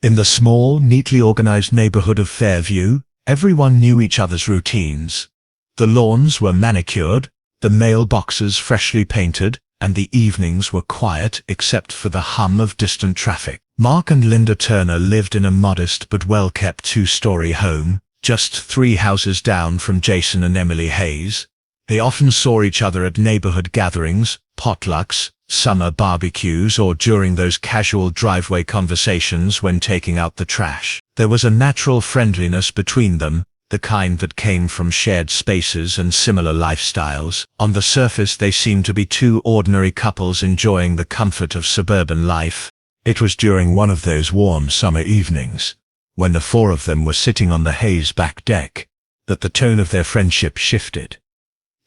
In the small, neatly organized neighborhood of Fairview, everyone knew each other's routines. The lawns were manicured, the mailboxes freshly painted, and the evenings were quiet except for the hum of distant traffic. Mark and Linda Turner lived in a modest but well-kept two-story home, just 3 houses down from Jason and Emily Hayes. They often saw each other at neighborhood gatherings, potlucks, summer barbecues, or during those casual driveway conversations when taking out the trash. There was a natural friendliness between them, the kind that came from shared spaces and similar lifestyles. On the surface they seemed to be 2 ordinary couples enjoying the comfort of suburban life. It was during one of those warm summer evenings, when the 4 of them were sitting on the Hayes back deck, that the tone of their friendship shifted.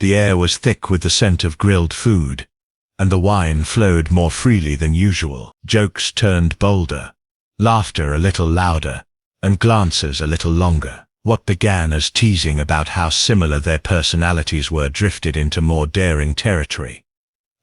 The air was thick with the scent of grilled food, and the wine flowed more freely than usual. Jokes turned bolder, laughter a little louder, and glances a little longer. What began as teasing about how similar their personalities were drifted into more daring territory.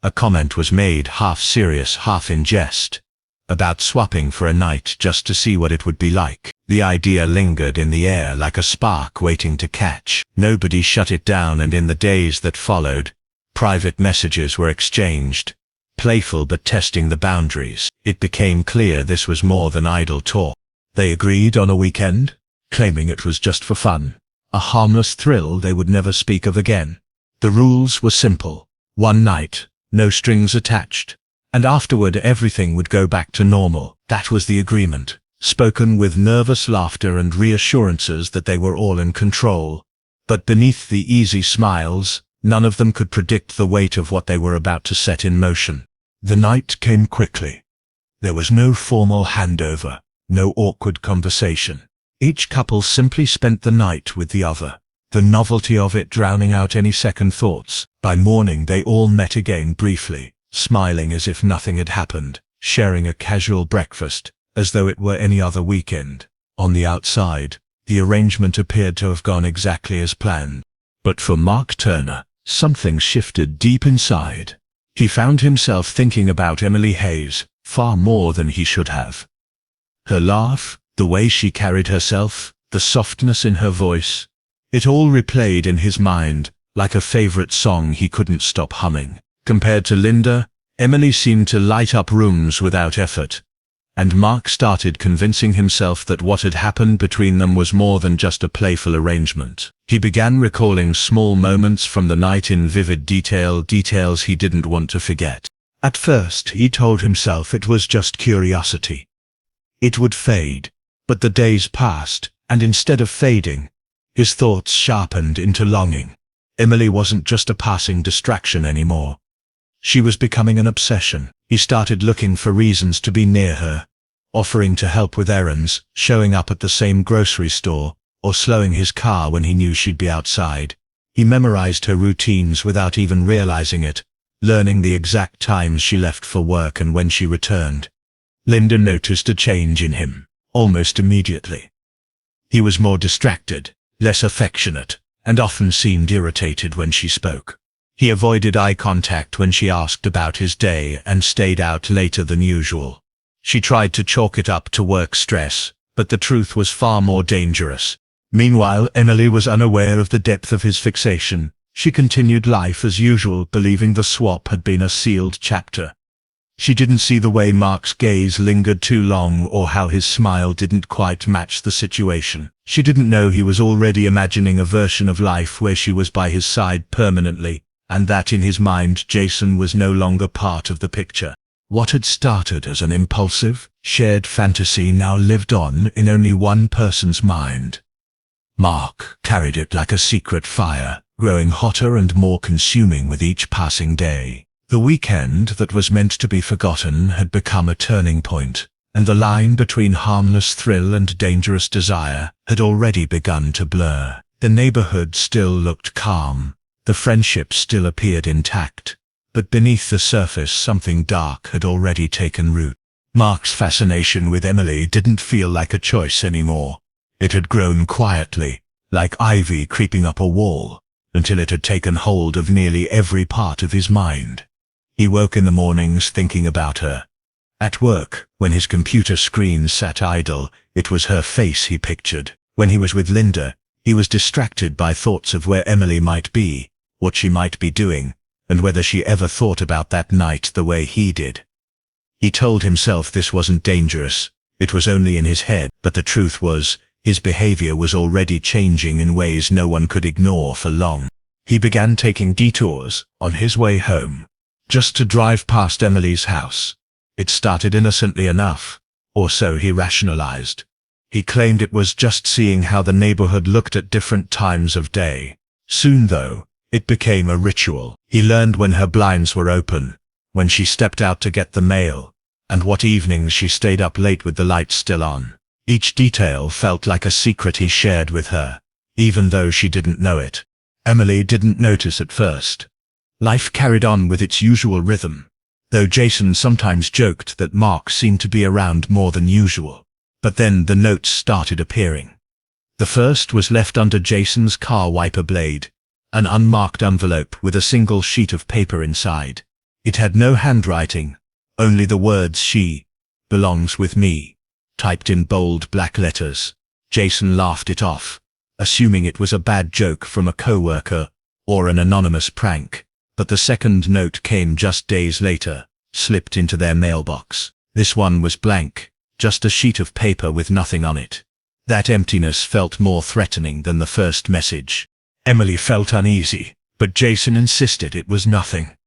A comment was made, half serious, half in jest, about swapping for a night just to see what it would be like. The idea lingered in the air like a spark waiting to catch. Nobody shut it down, and in the days that followed, private messages were exchanged, playful but testing the boundaries. It became clear this was more than idle talk. They agreed on a weekend, claiming it was just for fun, a harmless thrill they would never speak of again. The rules were simple: 1 night, no strings attached, and afterward everything would go back to normal. That was the agreement, spoken with nervous laughter and reassurances that they were all in control. But beneath the easy smiles, none of them could predict the weight of what they were about to set in motion. The night came quickly. There was no formal handover, no awkward conversation. Each couple simply spent the night with the other, the novelty of it drowning out any second thoughts. By morning they all met again briefly, smiling as if nothing had happened, sharing a casual breakfast, as though it were any other weekend. On the outside, the arrangement appeared to have gone exactly as planned. But for Mark Turner, something shifted deep inside. He found himself thinking about Emily Hayes far more than he should have. Her laugh, the way she carried herself, the softness in her voice, it all replayed in his mind like a favorite song he couldn't stop humming. Compared to Linda, Emily seemed to light up rooms without effort, and Mark started convincing himself that what had happened between them was more than just a playful arrangement. He began recalling small moments from the night in vivid detail, details he didn't want to forget. At first he told himself it was just curiosity. It would fade. But the days passed, and instead of fading, his thoughts sharpened into longing. Emily wasn't just a passing distraction anymore. She was becoming an obsession. He started looking for reasons to be near her, offering to help with errands, showing up at the same grocery store, or slowing his car when he knew she'd be outside. He memorized her routines without even realizing it, learning the exact times she left for work and when she returned. Linda noticed a change in him, almost immediately. He was more distracted, less affectionate, and often seemed irritated when she spoke. He avoided eye contact when she asked about his day and stayed out later than usual. She tried to chalk it up to work stress, but the truth was far more dangerous. Meanwhile, Emily was unaware of the depth of his fixation. She continued life as usual, believing the swap had been a sealed chapter. She didn't see the way Mark's gaze lingered too long, or how his smile didn't quite match the situation. She didn't know he was already imagining a version of life where she was by his side permanently, and that in his mind Jason was no longer part of the picture. What had started as an impulsive, shared fantasy now lived on in only one person's mind. Mark carried it like a secret fire, growing hotter and more consuming with each passing day. The weekend that was meant to be forgotten had become a turning point, and the line between harmless thrill and dangerous desire had already begun to blur. The neighborhood still looked calm, the friendship still appeared intact, but beneath the surface something dark had already taken root. Mark's fascination with Emily didn't feel like a choice anymore. It had grown quietly, like ivy creeping up a wall, until it had taken hold of nearly every part of his mind. He woke in the mornings thinking about her, At work, when his computer screen sat idle, it was her face he pictured. When he was with Linda, he was distracted by thoughts of where Emily might be, what she might be doing, and whether she ever thought about that night the way he did. He told himself this wasn't dangerous, it was only in his head, but the truth was, his behavior was already changing in ways no one could ignore for long. He began taking detours on his way home, just to drive past Emily's house. It started innocently enough, or so he rationalized. He claimed it was just seeing how the neighborhood looked at different times of day. Soon, though, it became a ritual. He learned when her blinds were open, when she stepped out to get the mail, and what evenings she stayed up late with the lights still on. Each detail felt like a secret he shared with her, even though she didn't know it. Emily didn't notice at first. Life carried on with its usual rhythm, though Jason sometimes joked that Mark seemed to be around more than usual. But then the notes started appearing. The first was left under Jason's car wiper blade, an unmarked envelope with a single sheet of paper inside. It had no handwriting, only the words "She belongs with me," typed in bold black letters. Jason laughed it off, assuming it was a bad joke from a coworker or an anonymous prank. But the second note came just days later, slipped into their mailbox. This one was blank, just a sheet of paper with nothing on it. That emptiness felt more threatening than the first message. Emily felt uneasy, but Jason insisted it was nothing.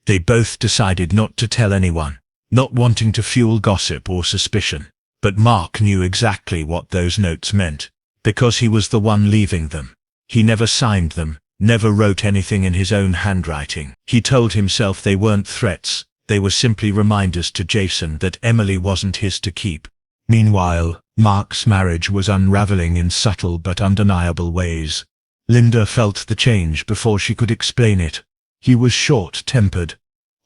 They both decided not to tell anyone, not wanting to fuel gossip or suspicion. But Mark knew exactly what those notes meant, because he was the one leaving them. He never signed them, never wrote anything in his own handwriting. He told himself they weren't threats, they were simply reminders to Jason that Emily wasn't his to keep. Meanwhile, Mark's marriage was unraveling in subtle but undeniable ways. Linda felt the change before she could explain it. He was short-tempered,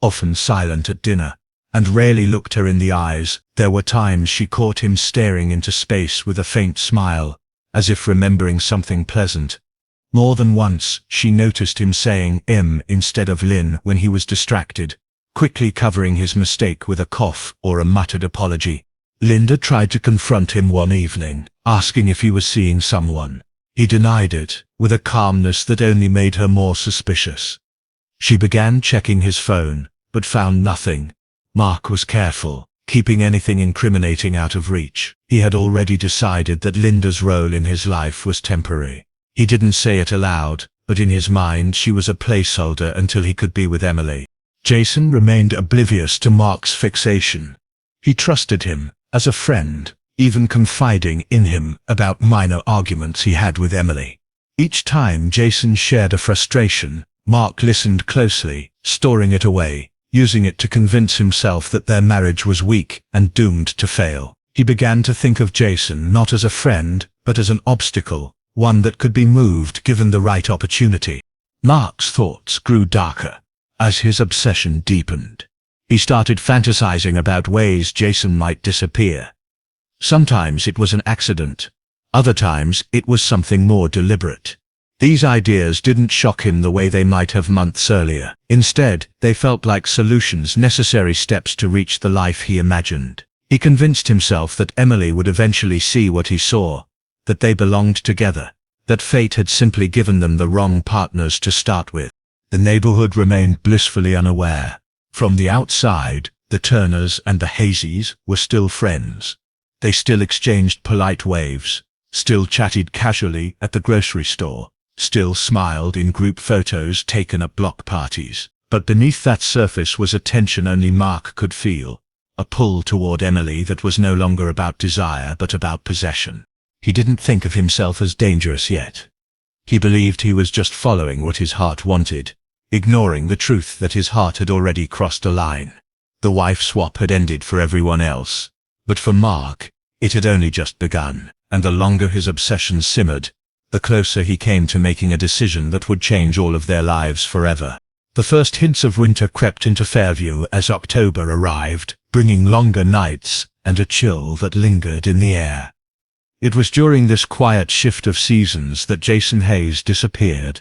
often silent at dinner, and rarely looked her in the eyes. There were times she caught him staring into space with a faint smile, as if remembering something pleasant. More than once, she noticed him saying "M" instead of "Lynn" when he was distracted, quickly covering his mistake with a cough or a muttered apology. Linda tried to confront him one evening, asking if he was seeing someone. He denied it, with a calmness that only made her more suspicious. She began checking his phone, but found nothing. Mark was careful, keeping anything incriminating out of reach. He had already decided that Linda's role in his life was temporary. He didn't say it aloud, but in his mind she was a placeholder until he could be with Emily. Jason remained oblivious to Mark's fixation. He trusted him as a friend, even confiding in him about minor arguments he had with Emily. Each time Jason shared a frustration, Mark listened closely, storing it away, using it to convince himself that their marriage was weak and doomed to fail. He began to think of Jason not as a friend, but as an obstacle, one that could be moved given the right opportunity. Mark's thoughts grew darker as his obsession deepened. He started fantasizing about ways Jason might disappear. Sometimes it was an accident, other times it was something more deliberate. These ideas didn't shock him the way they might have months earlier. Instead, they felt like solutions, necessary steps to reach the life he imagined. He convinced himself that Emily would eventually see what he saw, that they belonged together, that fate had simply given them the wrong partners to start with. The neighborhood remained blissfully unaware. From the outside, the Turners and the Hazeys were still friends. They still exchanged polite waves, still chatted casually at the grocery store, still smiled in group photos taken at block parties. But beneath that surface was a tension only Mark could feel, a pull toward Emily that was no longer about desire but about possession. He didn't think of himself as dangerous yet. He believed he was just following what his heart wanted, ignoring the truth that his heart had already crossed a line. The wife swap had ended for everyone else, but for Mark, it had only just begun, and the longer his obsession simmered, the closer he came to making a decision that would change all of their lives forever. The first hints of winter crept into Fairview as October arrived, bringing longer nights and a chill that lingered in the air. It was during this quiet shift of seasons that Jason Hayes disappeared.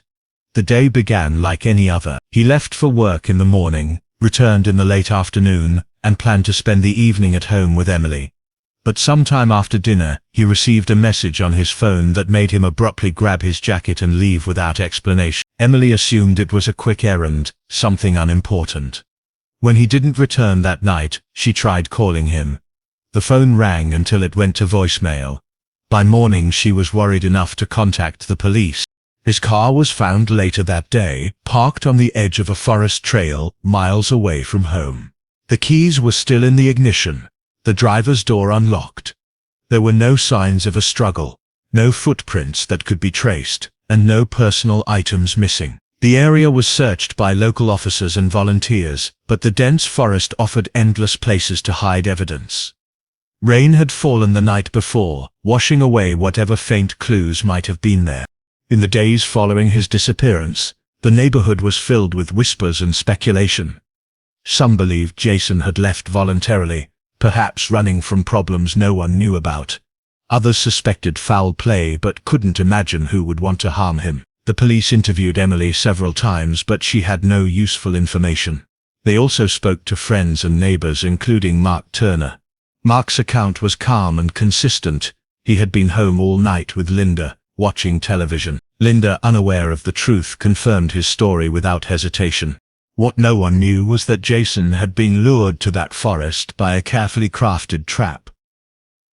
The day began like any other. He left for work in the morning, returned in the late afternoon, and planned to spend the evening at home with Emily. But sometime after dinner, he received a message on his phone that made him abruptly grab his jacket and leave without explanation. Emily assumed it was a quick errand, something unimportant. When he didn't return that night, she tried calling him. The phone rang until it went to voicemail. By morning she was worried enough to contact the police. His car was found later that day, parked on the edge of a forest trail, miles away from home. The keys were still in the ignition, the driver's door unlocked. There were no signs of a struggle, no footprints that could be traced, and no personal items missing. The area was searched by local officers and volunteers, but the dense forest offered endless places to hide evidence. Rain had fallen the night before, washing away whatever faint clues might have been there. In the days following his disappearance, the neighborhood was filled with whispers and speculation. Some believed Jason had left voluntarily, perhaps running from problems no one knew about. Others suspected foul play but couldn't imagine who would want to harm him. The police interviewed Emily several times, but she had no useful information. They also spoke to friends and neighbors, including Mark Turner. Mark's account was calm and consistent. He had been home all night with Linda, watching television. Linda, unaware of the truth, confirmed his story without hesitation. What no one knew was that Jason had been lured to that forest by a carefully crafted trap.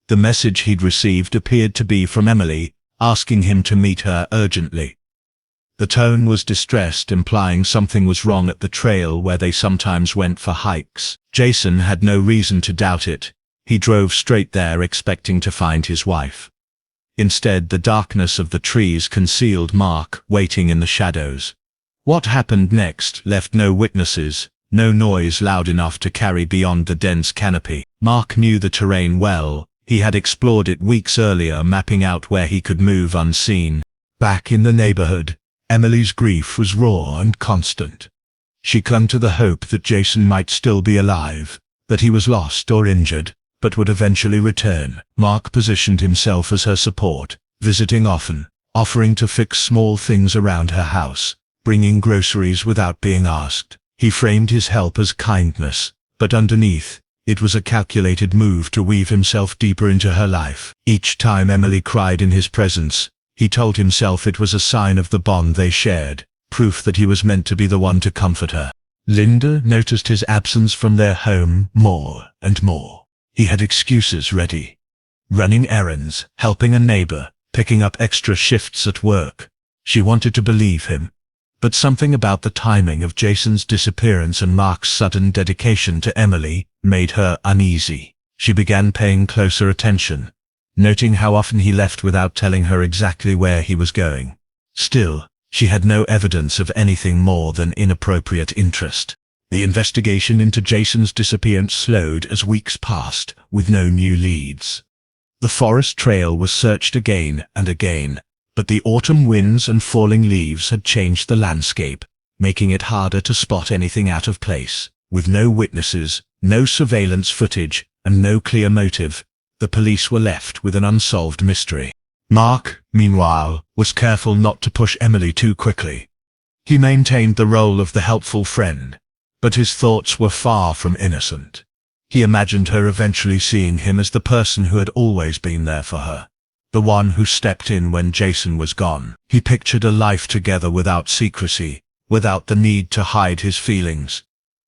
The message he'd received appeared to be from Emily, asking him to meet her urgently. The tone was distressed, implying something was wrong at the trail where they sometimes went for hikes. Jason had no reason to doubt it. He drove straight there expecting to find his wife. Instead, the darkness of the trees concealed Mark, waiting in the shadows. What happened next left no witnesses, no noise loud enough to carry beyond the dense canopy. Mark knew the terrain well. He had explored it weeks earlier, mapping out where he could move unseen. Back in the neighborhood, Emily's grief was raw and constant. She clung to the hope that Jason might still be alive, that he was lost or injured, but would eventually return. Mark positioned himself as her support, visiting often, offering to fix small things around her house, bringing groceries without being asked. He framed his help as kindness, but underneath, it was a calculated move to weave himself deeper into her life. Each time Emily cried in his presence, he told himself it was a sign of the bond they shared, proof that he was meant to be the one to comfort her. Linda noticed his absence from their home more and more. He had excuses ready. Running errands, helping a neighbor, picking up extra shifts at work. She wanted to believe him. But something about the timing of Jason's disappearance and Mark's sudden dedication to Emily made her uneasy. She began paying closer attention, noting how often he left without telling her exactly where he was going. Still, she had no evidence of anything more than inappropriate interest. The investigation into Jason's disappearance slowed as weeks passed, with no new leads. The forest trail was searched again and again, but the autumn winds and falling leaves had changed the landscape, making it harder to spot anything out of place. With no witnesses, no surveillance footage, and no clear motive, the police were left with an unsolved mystery. Mark, meanwhile, was careful not to push Emily too quickly. He maintained the role of the helpful friend, but his thoughts were far from innocent. He imagined her eventually seeing him as the person who had always been there for her, the one who stepped in when Jason was gone. He pictured a life together without secrecy, without the need to hide his feelings.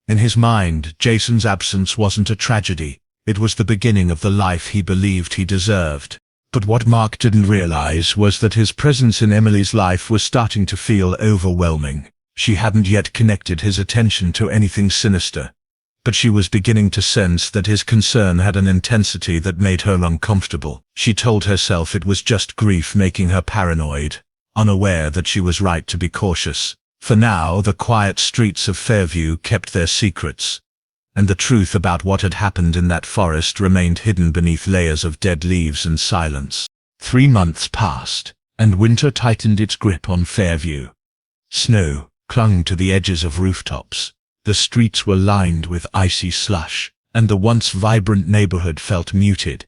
In his mind, Jason's absence wasn't a tragedy, it was the beginning of the life he believed he deserved. But what Mark didn't realize was that his presence in Emily's life was starting to feel overwhelming. She hadn't yet connected his attention to anything sinister, but she was beginning to sense that his concern had an intensity that made her uncomfortable. She told herself it was just grief making her paranoid, unaware that she was right to be cautious. For now, the quiet streets of Fairview kept their secrets, and the truth about what had happened in that forest remained hidden beneath layers of dead leaves and silence. 3 months passed, and winter tightened its grip on Fairview. Snow clung to the edges of rooftops. The streets were lined with icy slush, and the once vibrant neighborhood felt muted.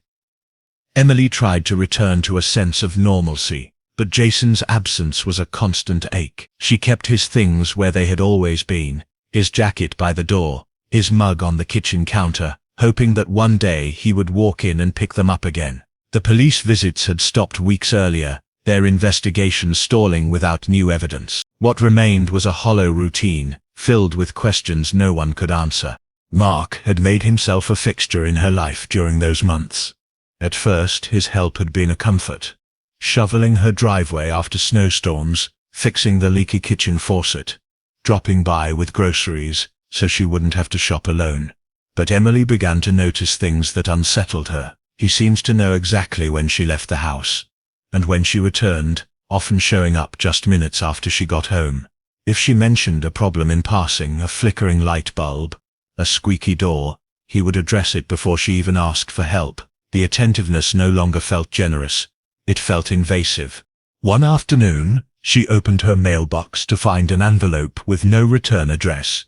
Emily tried to return to a sense of normalcy, but Jason's absence was a constant ache. She kept his things where they had always been, his jacket by the door, his mug on the kitchen counter, hoping that one day he would walk in and pick them up again. The police visits had stopped weeks earlier, their investigation stalling without new evidence. What remained was a hollow routine, filled with questions no one could answer. Mark had made himself a fixture in her life during those months. At first, his help had been a comfort. Shoveling her driveway after snowstorms, fixing the leaky kitchen faucet, dropping by with groceries so she wouldn't have to shop alone. But Emily began to notice things that unsettled her. He seemed to know exactly when she left the house, and when she returned, often showing up just minutes after she got home. If she mentioned a problem in passing, a flickering light bulb, a squeaky door, he would address it before she even asked for help. The attentiveness no longer felt generous. It felt invasive. One afternoon, she opened her mailbox to find an envelope with no return address.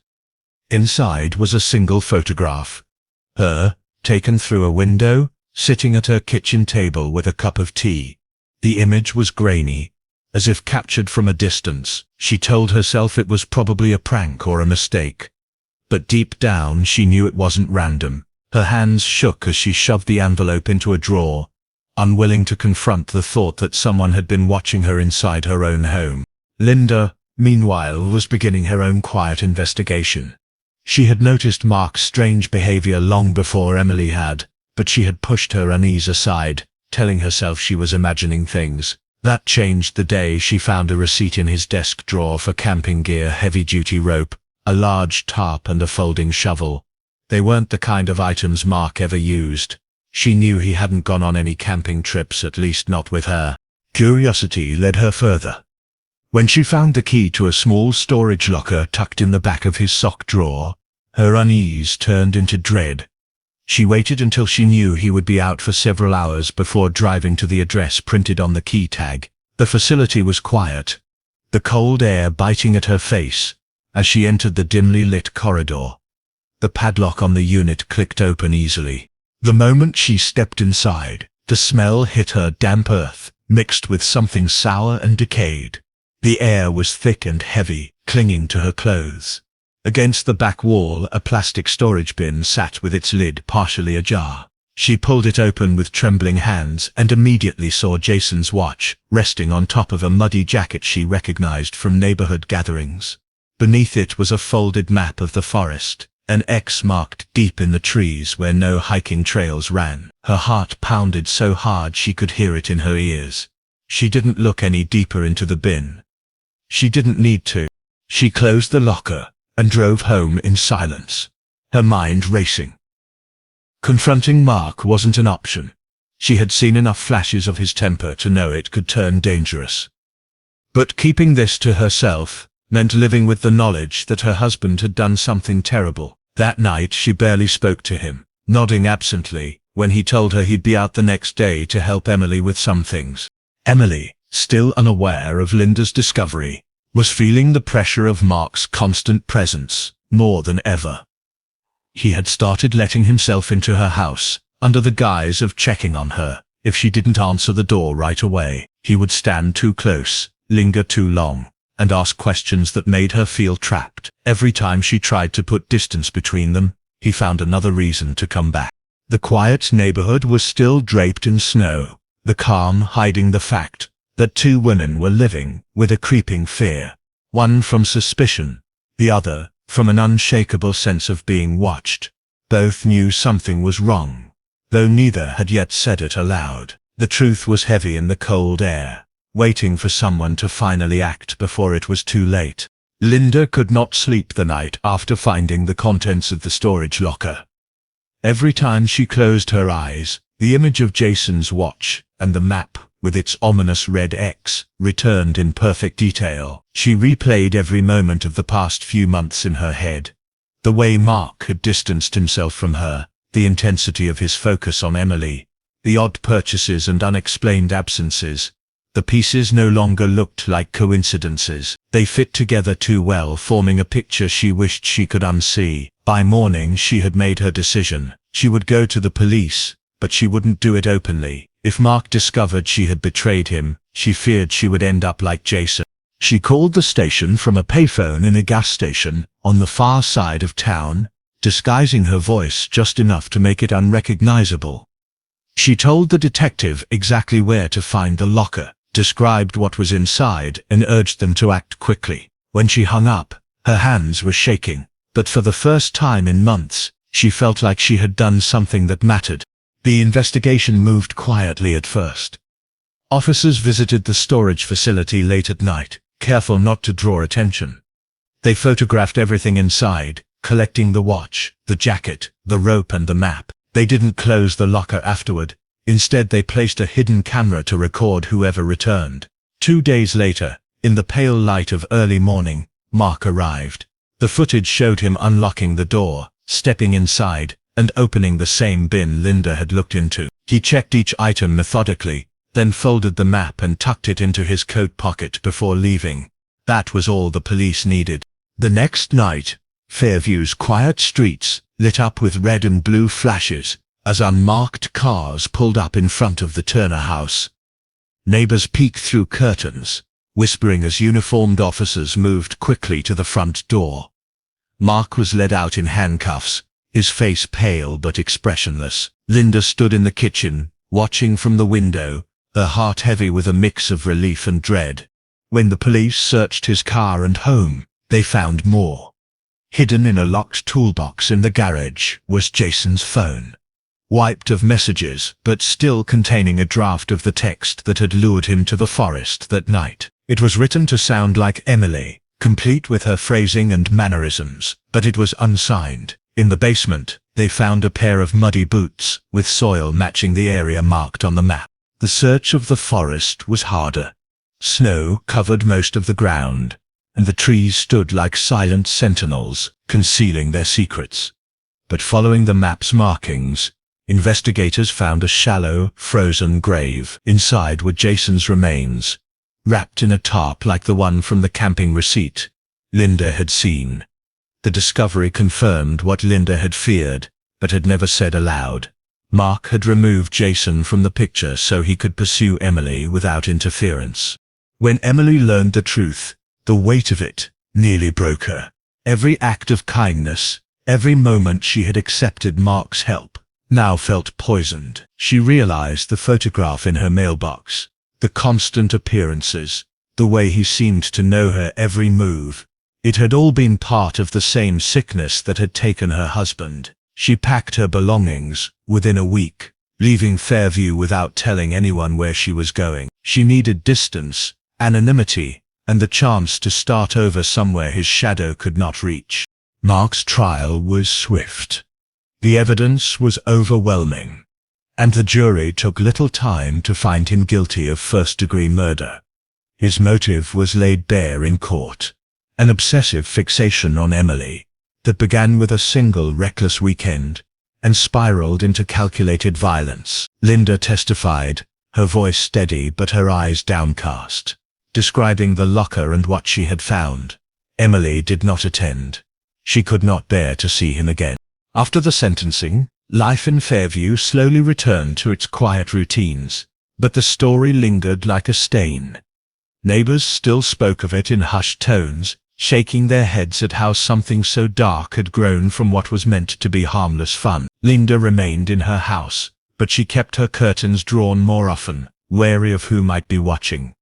Inside was a single photograph. Her, taken through a window, sitting at her kitchen table with a cup of tea. The image was grainy, as if captured from a distance. She told herself it was probably a prank or a mistake. But deep down she knew it wasn't random. Her hands shook as she shoved the envelope into a drawer, unwilling to confront the thought that someone had been watching her inside her own home. Linda, meanwhile, was beginning her own quiet investigation. She had noticed Mark's strange behavior long before Emily had, but she had pushed her unease aside, telling herself she was imagining things. That changed the day she found a receipt in his desk drawer for camping gear, heavy-duty rope, a large tarp and a folding shovel. They weren't the kind of items Mark ever used. She knew he hadn't gone on any camping trips, at least not with her. Curiosity led her further. When she found the key to a small storage locker tucked in the back of his sock drawer, her unease turned into dread. She waited until she knew he would be out for several hours before driving to the address printed on the key tag. The facility was quiet, the cold air biting at her face as she entered the dimly lit corridor. The padlock on the unit clicked open easily. The moment she stepped inside, the smell hit her: damp earth, mixed with something sour and decayed. The air was thick and heavy, clinging to her clothes. Against the back wall, a plastic storage bin sat with its lid partially ajar. She pulled it open with trembling hands and immediately saw Jason's watch, resting on top of a muddy jacket she recognized from neighborhood gatherings. Beneath it was a folded map of the forest, an X marked deep in the trees where no hiking trails ran. Her heart pounded so hard she could hear it in her ears. She didn't look any deeper into the bin. She didn't need to. She closed the locker and drove home in silence, her mind racing. Confronting Mark wasn't an option. She had seen enough flashes of his temper to know it could turn dangerous. But keeping this to herself meant living with the knowledge that her husband had done something terrible. That night she barely spoke to him, nodding absently when he told her he'd be out the next day to help Emily with some things. Emily, still unaware of Linda's discovery, was feeling the pressure of Mark's constant presence more than ever. He had started letting himself into her house under the guise of checking on her. If she didn't answer the door right away, he would stand too close, linger too long, and ask questions that made her feel trapped. Every time she tried to put distance between them, he found another reason to come back. The quiet neighborhood was still draped in snow, the calm hiding the fact that two women were living with a creeping fear, one from suspicion, the other from an unshakable sense of being watched. Both knew something was wrong, though neither had yet said it aloud. The truth was heavy in the cold air, waiting for someone to finally act before it was too late. Linda could not sleep the night after finding the contents of the storage locker. Every time she closed her eyes, the image of Jason's watch and the map with its ominous red X returned in perfect detail. She replayed every moment of the past few months in her head. The way Mark had distanced himself from her, the intensity of his focus on Emily, the odd purchases and unexplained absences. The pieces no longer looked like coincidences. They fit together too well, forming a picture she wished she could unsee. By morning she had made her decision. She would go to the police, but she wouldn't do it openly. If Mark discovered she had betrayed him, she feared she would end up like Jason. She called the station from a payphone in a gas station on the far side of town, disguising her voice just enough to make it unrecognizable. She told the detective exactly where to find the locker, described what was inside, and urged them to act quickly. When she hung up, her hands were shaking, but for the first time in months, she felt like she had done something that mattered. The investigation moved quietly at first. Officers visited the storage facility late at night, careful not to draw attention. They photographed everything inside, collecting the watch, the jacket, the rope and the map. They didn't close the locker afterward. Instead, they placed a hidden camera to record whoever returned. 2 days later, in the pale light of early morning, Mark arrived. The footage showed him unlocking the door, stepping inside, and opening the same bin Linda had looked into. He checked each item methodically, then folded the map and tucked it into his coat pocket before leaving. That was all the police needed. The next night, Fairview's quiet streets lit up with red and blue flashes as unmarked cars pulled up in front of the Turner house. Neighbors peeked through curtains, whispering as uniformed officers moved quickly to the front door. Mark was led out in handcuffs, his face pale but expressionless. Linda stood in the kitchen, watching from the window, her heart heavy with a mix of relief and dread. When the police searched his car and home, they found more. Hidden in a locked toolbox in the garage was Jason's phone. Wiped of messages, but still containing a draft of the text that had lured him to the forest that night. It was written to sound like Emily, complete with her phrasing and mannerisms, but it was unsigned. In the basement, they found a pair of muddy boots, with soil matching the area marked on the map. The search of the forest was harder. Snow covered most of the ground, and the trees stood like silent sentinels, concealing their secrets. But following the map's markings, investigators found a shallow, frozen grave. Inside were Jason's remains, wrapped in a tarp like the one from the camping receipt Linda had seen. The discovery confirmed what Linda had feared, but had never said aloud. Mark had removed Jason from the picture so he could pursue Emily without interference. When Emily learned the truth, the weight of it nearly broke her. Every act of kindness, every moment she had accepted Mark's help, now felt poisoned. She realized the photograph in her mailbox, the constant appearances, the way he seemed to know her every move. It had all been part of the same sickness that had taken her husband. She packed her belongings within a week, leaving Fairview without telling anyone where she was going. She needed distance, anonymity, and the chance to start over somewhere his shadow could not reach. Mark's trial was swift. The evidence was overwhelming, and the jury took little time to find him guilty of first-degree murder. His motive was laid bare in court, an obsessive fixation on Emily that began with a single reckless weekend and spiraled into calculated violence. Linda testified, her voice steady but her eyes downcast, describing the locker and what she had found. Emily did not attend. She could not bear to see him again. After the sentencing, life in Fairview slowly returned to its quiet routines, but the story lingered like a stain. Neighbors still spoke of it in hushed tones, shaking their heads at how something so dark had grown from what was meant to be harmless fun. Linda remained in her house, but she kept her curtains drawn more often, wary of who might be watching.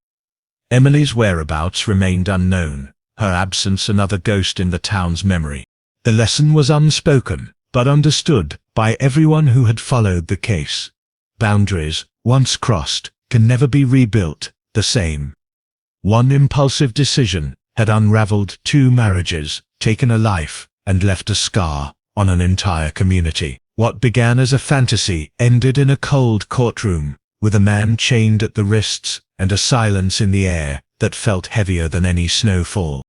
Emily's whereabouts remained unknown, her absence another ghost in the town's memory. The lesson was unspoken, but understood by everyone who had followed the case. Boundaries, once crossed, can never be rebuilt the same. One impulsive decision had unraveled 2 marriages, taken a life, and left a scar on an entire community. What began as a fantasy ended in a cold courtroom, with a man chained at the wrists and a silence in the air that felt heavier than any snowfall.